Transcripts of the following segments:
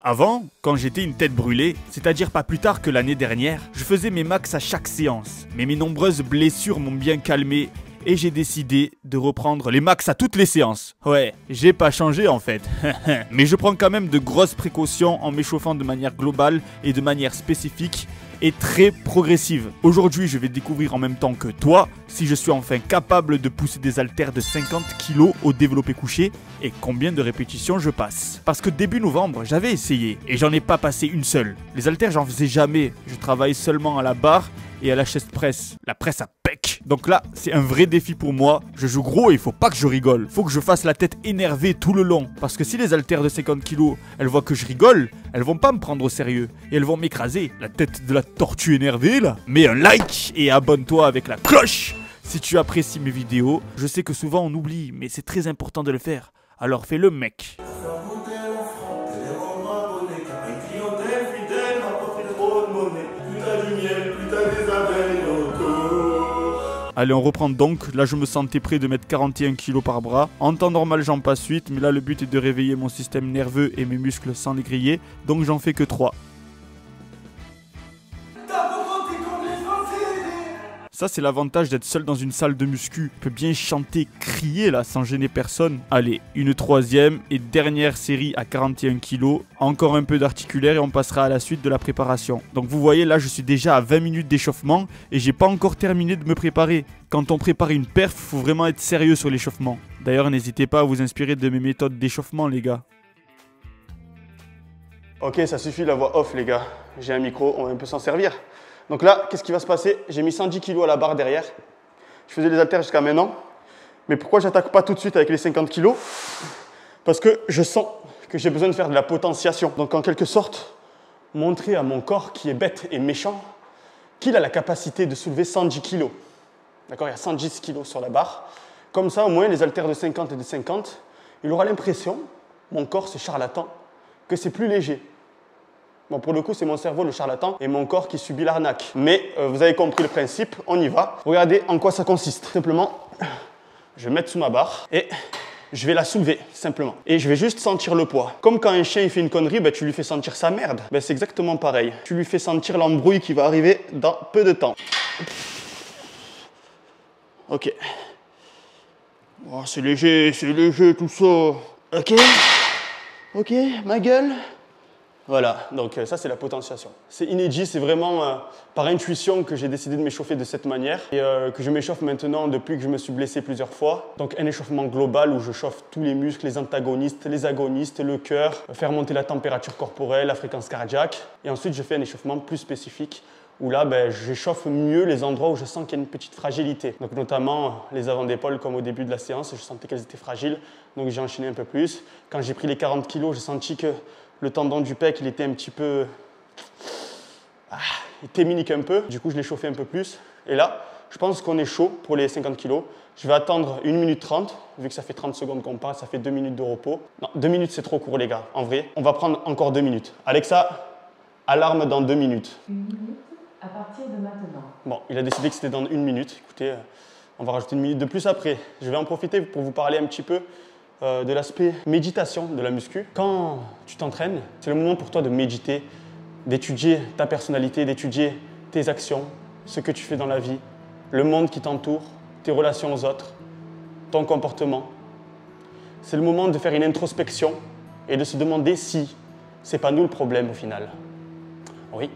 Avant, quand j'étais une tête brûlée, c'est-à-dire pas plus tard que l'année dernière, je faisais mes max à chaque séance. Mais mes nombreuses blessures m'ont bien calmé et j'ai décidé de reprendre les max à toutes les séances. Ouais, j'ai pas changé en fait. Mais je prends quand même de grosses précautions en m'échauffant de manière globale et de manière spécifique et très progressive. Aujourd'hui, je vais découvrir en même temps que toi si je suis enfin capable de pousser des haltères de 50 kg au développé couché et combien de répétitions je passe. Parce que début novembre, j'avais essayé et j'en ai pas passé une seule. Les haltères, j'en faisais jamais. Je travaille seulement à la barre et à la chest press. La presse à pec. Donc là, c'est un vrai défi pour moi. Je joue gros et il faut pas que je rigole. Faut que je fasse la tête énervée tout le long. Parce que si les haltères de 50 kg, elles voient que je rigole, elles vont pas me prendre au sérieux. Et elles vont m'écraser. La tête de la tortue énervée là. Mets un like et abonne-toi avec la cloche si tu apprécies mes vidéos. Je sais que souvent on oublie, mais c'est très important de le faire. Alors fais-le mec. Allez, on reprend donc. Là, je me sentais prêt de mettre 41 kg par bras. En temps normal, j'en passe 8. Mais là, le but est de réveiller mon système nerveux et mes muscles sans les griller. Donc, j'en fais que 3. Ça, c'est l'avantage d'être seul dans une salle de muscu. Je peux bien chanter, crier là, sans gêner personne. Allez, une troisième et dernière série à 41 kg. Encore un peu d'articulaire et on passera à la suite de la préparation. Donc vous voyez, là, je suis déjà à 20 minutes d'échauffement et j'ai pas encore terminé de me préparer. Quand on prépare une perf, il faut vraiment être sérieux sur l'échauffement. D'ailleurs, n'hésitez pas à vous inspirer de mes méthodes d'échauffement, les gars. Ok, ça suffit la voix off, les gars. J'ai un micro, on va un peu s'en servir. Donc là, qu'est-ce qui va se passer? J'ai mis 110 kg à la barre derrière. Je faisais les haltères jusqu'à maintenant. Mais pourquoi j'attaque pas tout de suite avec les 50 kg? Parce que je sens que j'ai besoin de faire de la potentiation. Donc en quelque sorte, montrer à mon corps qui est bête et méchant qu'il a la capacité de soulever 110 kg. D'accord? Il y a 110 kg sur la barre. Comme ça, au moins, les haltères de 50 et de 50, il aura l'impression, mon corps, ce charlatan, que c'est plus léger. Bon, pour le coup, c'est mon cerveau, le charlatan, et mon corps qui subit l'arnaque. Mais vous avez compris le principe, on y va. Regardez en quoi ça consiste. Simplement, je vais mettre sous ma barre et je vais la soulever, simplement. Et je vais juste sentir le poids. Comme quand un chien il fait une connerie, ben, tu lui fais sentir sa merde. Ben, c'est exactement pareil. Tu lui fais sentir l'embrouille qui va arriver dans peu de temps. Ok. Oh, c'est léger tout ça. Ok. Ok, ma gueule. Voilà, donc ça c'est la potentiation. C'est inédit, c'est vraiment par intuition que j'ai décidé de m'échauffer de cette manière et que je m'échauffe maintenant depuis que je me suis blessé plusieurs fois. Donc un échauffement global où je chauffe tous les muscles, les antagonistes, les agonistes, le cœur, faire monter la température corporelle, la fréquence cardiaque. Et ensuite je fais un échauffement plus spécifique où là ben, j'échauffe mieux les endroits où je sens qu'il y a une petite fragilité. Donc notamment les avant-d'épaule comme au début de la séance, je sentais qu'elles étaient fragiles, donc j'ai enchaîné un peu plus. Quand j'ai pris les 40 kg, j'ai senti que le tendon du pec, il était un petit peu... il téminique un peu. Du coup, je l'ai chauffé un peu plus. Et là, je pense qu'on est chaud pour les 50 kg. Je vais attendre 1 minute 30. Vu que ça fait 30 secondes qu'on passe, ça fait 2 minutes de repos. Non, 2 minutes, c'est trop court, les gars. En vrai, on va prendre encore 2 minutes. Alexa, alarme dans 2 minutes. 1 minute à partir de maintenant. Bon, il a décidé que c'était dans 1 minute. Écoutez, on va rajouter 1 minute de plus après. Je vais en profiter pour vous parler un petit peu de l'aspect méditation de la muscu. Quand tu t'entraînes, c'est le moment pour toi de méditer, d'étudier ta personnalité, d'étudier tes actions, ce que tu fais dans la vie, le monde qui t'entoure, tes relations aux autres, ton comportement. C'est le moment de faire une introspection et de se demander si c'est pas nous le problème au final. Oui.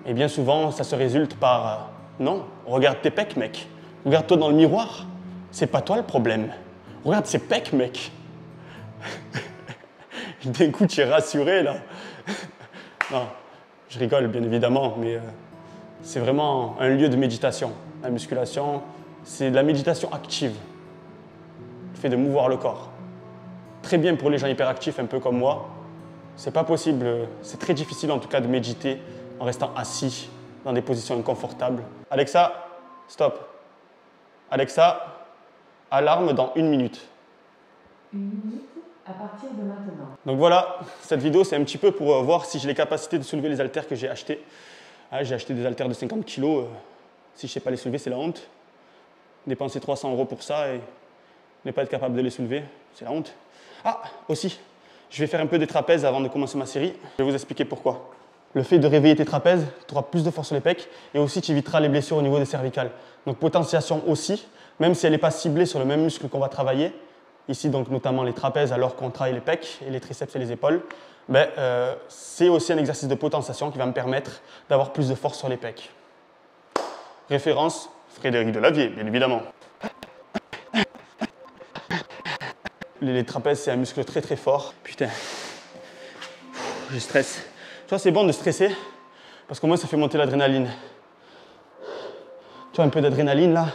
Et bien souvent, ça se résulte par non, regarde tes pecs, mec. Regarde-toi dans le miroir. C'est pas toi le problème. Regarde ces pecs, mec. D'un coup, tu es rassuré, là. Non, je rigole, bien évidemment, mais c'est vraiment un lieu de méditation. La musculation, c'est de la méditation active. Le fait de mouvoir le corps. Très bien pour les gens hyperactifs, un peu comme moi. C'est pas possible, c'est très difficile en tout cas de méditer en restant assis dans des positions inconfortables. Alexa, stop. Alexa, alarme dans 1 minute. 1 minute à partir de maintenant. Donc voilà, cette vidéo c'est un petit peu pour voir si j'ai les capacités de soulever les haltères que j'ai achetés. Ah, j'ai acheté des haltères de 50 kg. Si je ne sais pas les soulever, c'est la honte. Dépenser 300 € pour ça et ne pas être capable de les soulever, c'est la honte. Ah, aussi, Je vais faire un peu des trapèzes avant de commencer ma série. Je vais vous expliquer pourquoi. Le fait de réveiller tes trapèzes, tu auras plus de force sur les pecs et aussi tu éviteras les blessures au niveau des cervicales. Donc potentiation aussi, même si elle n'est pas ciblée sur le même muscle qu'on va travailler, ici donc notamment les trapèzes alors qu'on travaille les pecs et les triceps et les épaules, c'est aussi un exercice de potentiation qui va me permettre d'avoir plus de force sur les pecs. Référence, Frédéric Delavier, bien évidemment. Les trapèzes, c'est un muscle très très fort. Putain, je stresse. Tu vois, c'est bon de stresser parce qu'au moins ça fait monter l'adrénaline. Tu vois, un peu d'adrénaline là,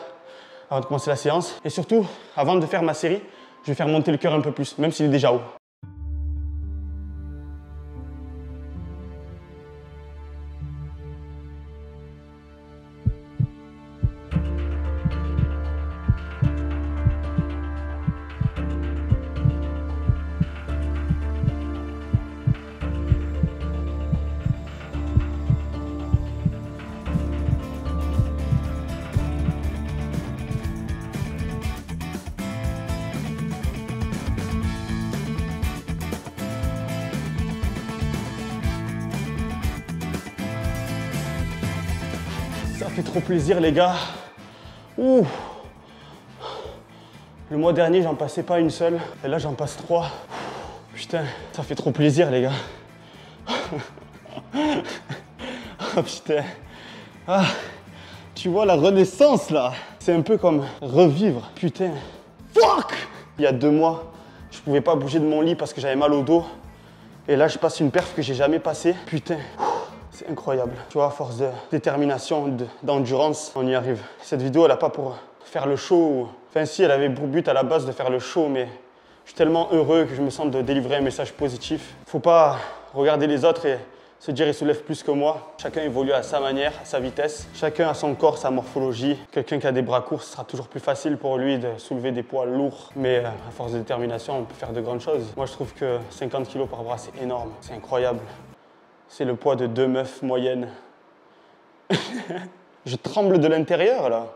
avant de commencer la séance. Et surtout, avant de faire ma série, je vais faire monter le cœur un peu plus, même s'il est déjà haut. Ça fait trop plaisir les gars. Ouh. Le mois dernier j'en passais pas une seule et là j'en passe 3. Putain, ça fait trop plaisir les gars. Oh putain. Ah, tu vois la renaissance là. C'est un peu comme revivre. Putain. Fuck. Il y a 2 mois, je pouvais pas bouger de mon lit parce que j'avais mal au dos. Et là je passe une perf que j'ai jamais passée. Putain. C'est incroyable. Tu vois, à force de détermination, d'endurance, on y arrive. Cette vidéo, elle n'a pas pour faire le show. Enfin, si, elle avait pour but à la base de faire le show, mais je suis tellement heureux que je me sens de délivrer un message positif. Faut pas regarder les autres et se dire ils soulèvent plus que moi. Chacun évolue à sa manière, à sa vitesse. Chacun a son corps, sa morphologie. Quelqu'un qui a des bras courts, ce sera toujours plus facile pour lui de soulever des poids lourds. Mais à force de détermination, on peut faire de grandes choses. Moi, je trouve que 50 kg par bras, c'est énorme. C'est incroyable. C'est le poids de 2 meufs moyennes. Je tremble de l'intérieur, là.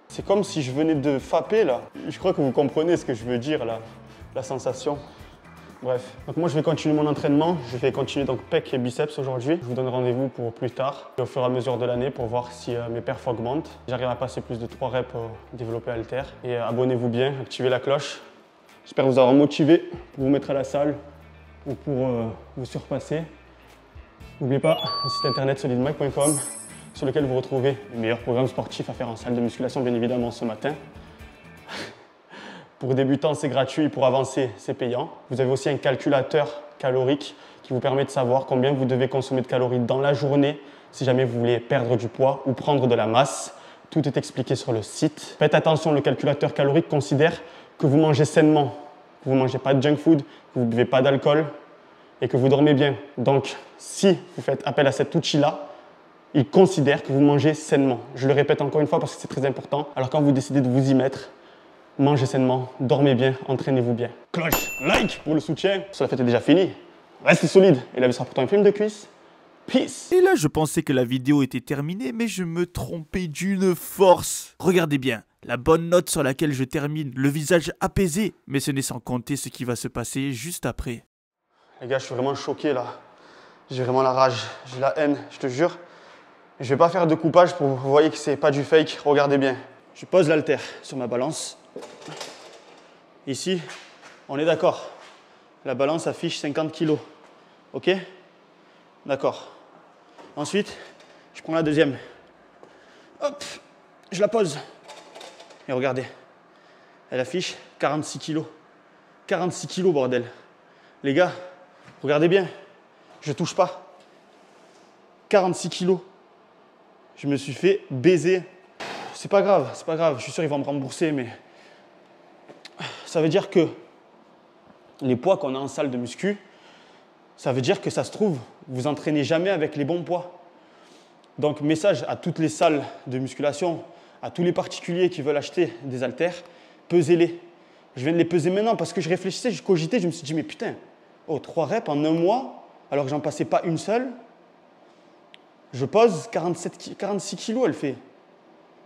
C'est comme si je venais de faper, là. Je crois que vous comprenez ce que je veux dire, là. La sensation. Bref. Donc moi, je vais continuer mon entraînement. Je vais continuer donc pecs et biceps aujourd'hui. Je vous donne rendez-vous pour plus tard. Et au fur et à mesure de l'année pour voir si mes perfs augmentent. J'arrive à passer plus de 3 reps au développé halter. Et abonnez-vous bien, activez la cloche. J'espère vous avoir motivé pour vous mettre à la salle ou pour vous surpasser. N'oubliez pas le site internet solidmike.com sur lequel vous retrouvez les meilleurs programmes sportifs à faire en salle de musculation, bien évidemment, ce matin. Pour débutants, c'est gratuit. Pour avancer, c'est payant. Vous avez aussi un calculateur calorique qui vous permet de savoir combien vous devez consommer de calories dans la journée si jamais vous voulez perdre du poids ou prendre de la masse. Tout est expliqué sur le site. Faites attention, le calculateur calorique considère que vous mangez sainement, que vous ne mangez pas de junk food, que vous ne buvez pas d'alcool et que vous dormez bien. Donc, si vous faites appel à cet outil-là, il considère que vous mangez sainement. Je le répète encore une fois parce que c'est très important. Alors quand vous décidez de vous y mettre, mangez sainement, dormez bien, entraînez-vous bien. Cloche, like pour le soutien. La fête est déjà finie. Restez solide et la vie sera pourtant un film de cuisse. Peace. Et là, je pensais que la vidéo était terminée, mais je me trompais d'une force. Regardez bien, la bonne note sur laquelle je termine, le visage apaisé. Mais ce n'est sans compter ce qui va se passer juste après. Les gars, je suis vraiment choqué là. J'ai vraiment la rage, j'ai la haine, je te jure. Je vais pas faire de coupage pour que vous voyez que c'est pas du fake. Regardez bien. Je pose l'haltère sur ma balance. Ici, on est d'accord. La balance affiche 50 kg. Ok? D'accord. Ensuite, je prends la deuxième. Hop, je la pose. Et regardez, elle affiche 46 kg. 46 kg, bordel. Les gars, regardez bien. Je touche pas. 46 kg. Je me suis fait baiser. C'est pas grave, c'est pas grave. Je suis sûr qu'ils vont me rembourser, mais ça veut dire que les poids qu'on a en salle de muscu, ça veut dire que ça se trouve, vous entraînez jamais avec les bons poids. Donc, message à toutes les salles de musculation, à tous les particuliers qui veulent acheter des haltères, pesez-les. Je viens de les peser maintenant parce que je réfléchissais, je cogitais, je me suis dit, mais putain, 3 reps en 1 mois, alors que j'en passais pas une seule. Je pose 46 kilos, elle fait.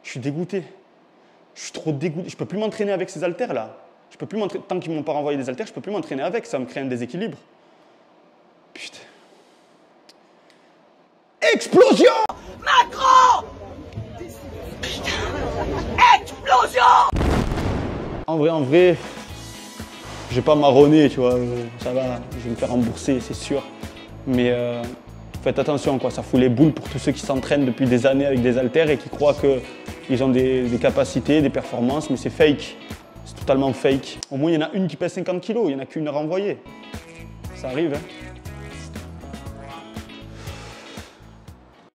Je suis dégoûté. Je suis trop dégoûté. Je ne peux plus m'entraîner avec ces haltères là. Je peux plus m'entraîner, tant qu'ils m'ont pas renvoyé des haltères, je peux plus m'entraîner avec, ça me crée un déséquilibre. Putain. Explosion! Macron! Putain. Explosion! En vrai, je vais pas marronner, tu vois, ça va, je vais me faire rembourser, c'est sûr. Mais faites attention, quoi, ça fout les boules pour tous ceux qui s'entraînent depuis des années avec des haltères et qui croient qu'ils ont des capacités, des performances, mais c'est fake. C'est totalement fake. Au moins, il y en a une qui pèse 50 kg, il n'y en a qu'une à renvoyer. Ça arrive, hein.